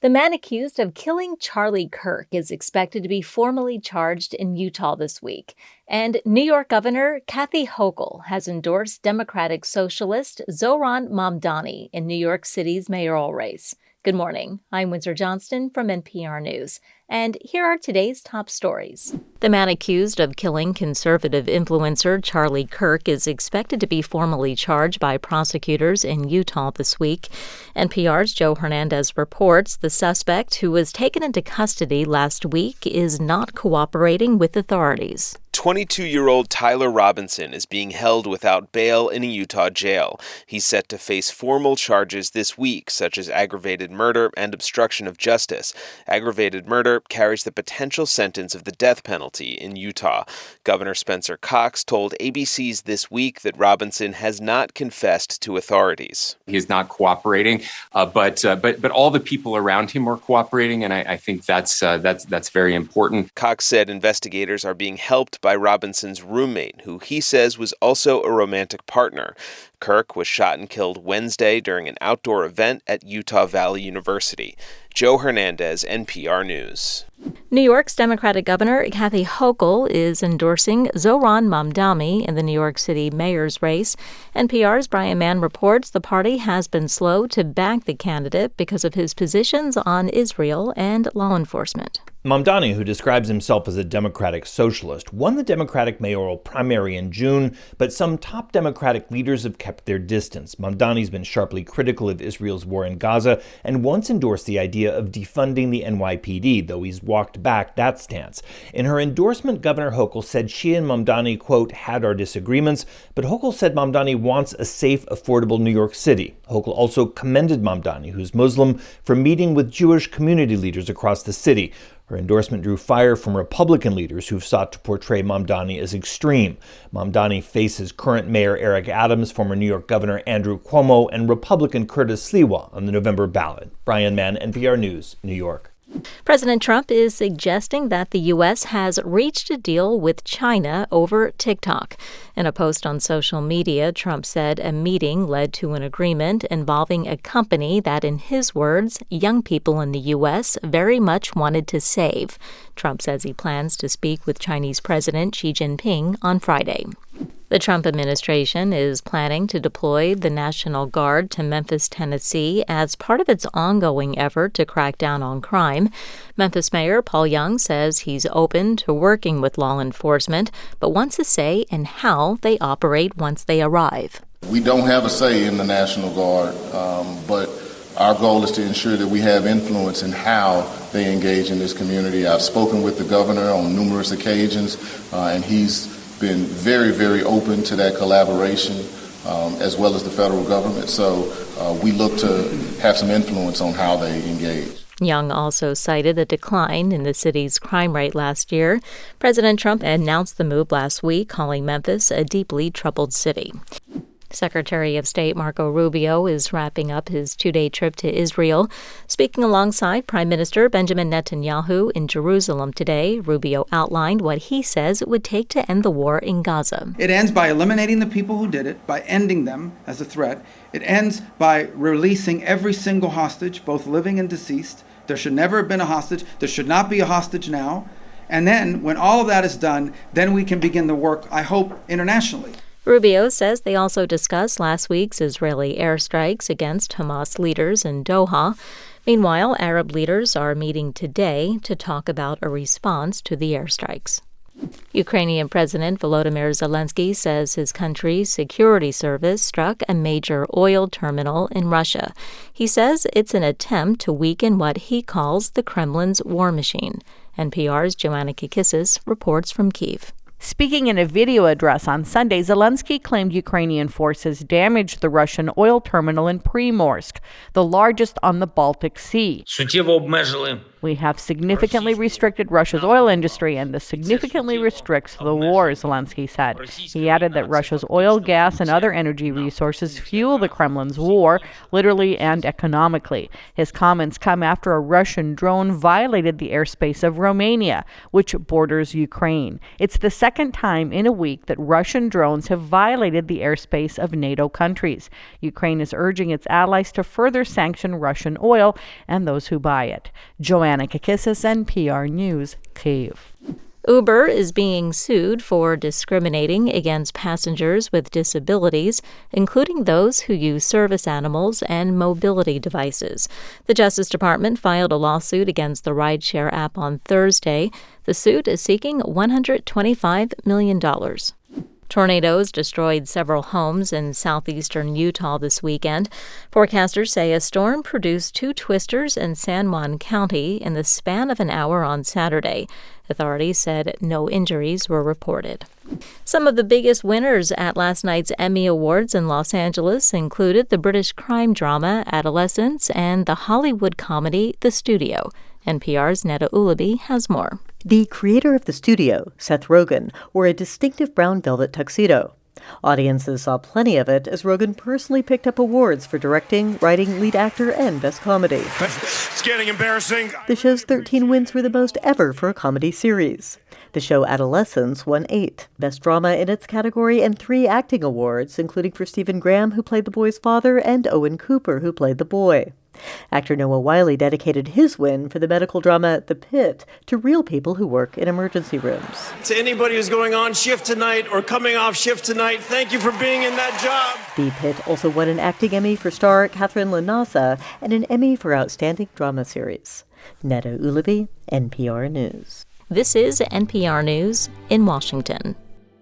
The man accused of killing Charlie Kirk is expected to be formally charged in Utah this week. And New York Governor Kathy Hochul has endorsed Democratic socialist Zohran Mamdani in New York City's mayoral race. Good morning. I'm Windsor Johnston from NPR News. And here are today's top stories. The man accused of killing conservative influencer Charlie Kirk is expected to be formally charged by prosecutors in Utah this week. NPR's Joe Hernandez reports the suspect, who was taken into custody last week, is not cooperating with authorities. 22-year-old Tyler Robinson is being held without bail in a Utah jail. He's set to face formal charges this week, such as aggravated murder and obstruction of justice. Aggravated murder carries the potential sentence of the death penalty in Utah. Governor Spencer Cox told ABC's This Week that Robinson has not confessed to authorities. He's not cooperating, but all the people around him are cooperating, and I think that's very important. Cox said investigators are being helped by Robinson's roommate, who he says was also a romantic partner. Kirk was shot and killed Wednesday during an outdoor event at Utah Valley University. Joe Hernandez, NPR News. New York's Democratic Governor Kathy Hochul is endorsing Zohran Mamdani in the New York City mayor's race. NPR's Brian Mann reports the party has been slow to back the candidate because of his positions on Israel and law enforcement. Mamdani, who describes himself as a Democratic socialist, won the Democratic mayoral primary in June, but some top Democratic leaders have kept their distance. Mamdani's been sharply critical of Israel's war in Gaza and once endorsed the idea of defunding the NYPD, though he's walked back that stance. In her endorsement, Governor Hochul said she and Mamdani, quote, had our disagreements, but Hochul said Mamdani wants a safe, affordable New York City. Hochul also commended Mamdani, who's Muslim, for meeting with Jewish community leaders across the city. Her endorsement drew fire from Republican leaders who've sought to portray Mamdani as extreme. Mamdani faces current Mayor Eric Adams, former New York Governor Andrew Cuomo, and Republican Curtis Sliwa on the November ballot. Brian Mann, NPR News, New York. President Trump is suggesting that the U.S. has reached a deal with China over TikTok. In a post on social media, Trump said a meeting led to an agreement involving a company that, in his words, young people in the U.S. very much wanted to save. Trump says he plans to speak with Chinese President Xi Jinping on Friday. The Trump administration is planning to deploy the National Guard to Memphis, Tennessee, as part of its ongoing effort to crack down on crime. Memphis Mayor Paul Young says he's open to working with law enforcement, but wants a say in how they operate once they arrive. We don't have a say in the National Guard, but our goal is to ensure that we have influence in how they engage in this community. I've spoken with the governor on numerous occasions, and he's been very, very open to that collaboration, as well as the federal government. So we look to have some influence on how they engage. Young also cited a decline in the city's crime rate last year. President Trump announced the move last week, calling Memphis a deeply troubled city. Secretary of State Marco Rubio is wrapping up his two-day trip to Israel. Speaking alongside Prime Minister Benjamin Netanyahu in Jerusalem today, Rubio outlined what he says it would take to end the war in Gaza. It ends by eliminating the people who did it, by ending them as a threat. It ends by releasing every single hostage, both living and deceased. There should never have been a hostage. There should not be a hostage now. And then, when all of that is done, then we can begin the work, I hope, internationally. Rubio says they also discussed last week's Israeli airstrikes against Hamas leaders in Doha. Meanwhile, Arab leaders are meeting today to talk about a response to the airstrikes. Ukrainian President Volodymyr Zelensky says his country's security service struck a major oil terminal in Russia. He says it's an attempt to weaken what he calls the Kremlin's war machine. NPR's Joanna Kikissis reports from Kyiv. Speaking in a video address on Sunday, Zelensky claimed Ukrainian forces damaged the Russian oil terminal in Primorsk, the largest on the Baltic Sea. We have significantly restricted Russia's oil industry, and this significantly restricts the war, Zelensky said. He added that Russia's oil, gas, and other energy resources fuel the Kremlin's war, literally and economically. His comments come after a Russian drone violated the airspace of Romania, which borders Ukraine. It's the second time in a week that Russian drones have violated the airspace of NATO countries. Ukraine is urging its allies to further sanction Russian oil and those who buy it. Joanna Kakissis, NPR News, Kyiv. Uber is being sued for discriminating against passengers with disabilities, including those who use service animals and mobility devices. The Justice Department filed a lawsuit against the rideshare app on Thursday. The suit is seeking $125 million. Tornadoes destroyed several homes in southeastern Utah this weekend. Forecasters say a storm produced 2 twisters in San Juan County in the span of an hour on Saturday. Authorities said no injuries were reported. Some of the biggest winners at last night's Emmy Awards in Los Angeles included the British crime drama Adolescence and the Hollywood comedy The Studio. NPR's Neda Ulabi has more. The creator of The Studio, Seth Rogen, wore a distinctive brown velvet tuxedo. Audiences saw plenty of it as Rogen personally picked up awards for directing, writing, lead actor, and best comedy. It's getting embarrassing. The show's 13 wins were the most ever for a comedy series. The show Adolescence won 8 Best Drama in its category and 3 acting awards, including for Stephen Graham, who played the boy's father, and Owen Cooper, who played the boy. Actor Noah Wyle dedicated his win for the medical drama The Pit to real people who work in emergency rooms. To anybody who's going on shift tonight or coming off shift tonight, thank you for being in that job. The Pit also won an acting Emmy for star Catherine Lanasa and an Emmy for Outstanding Drama Series. Neda Ulabi, NPR News. This is NPR News in Washington.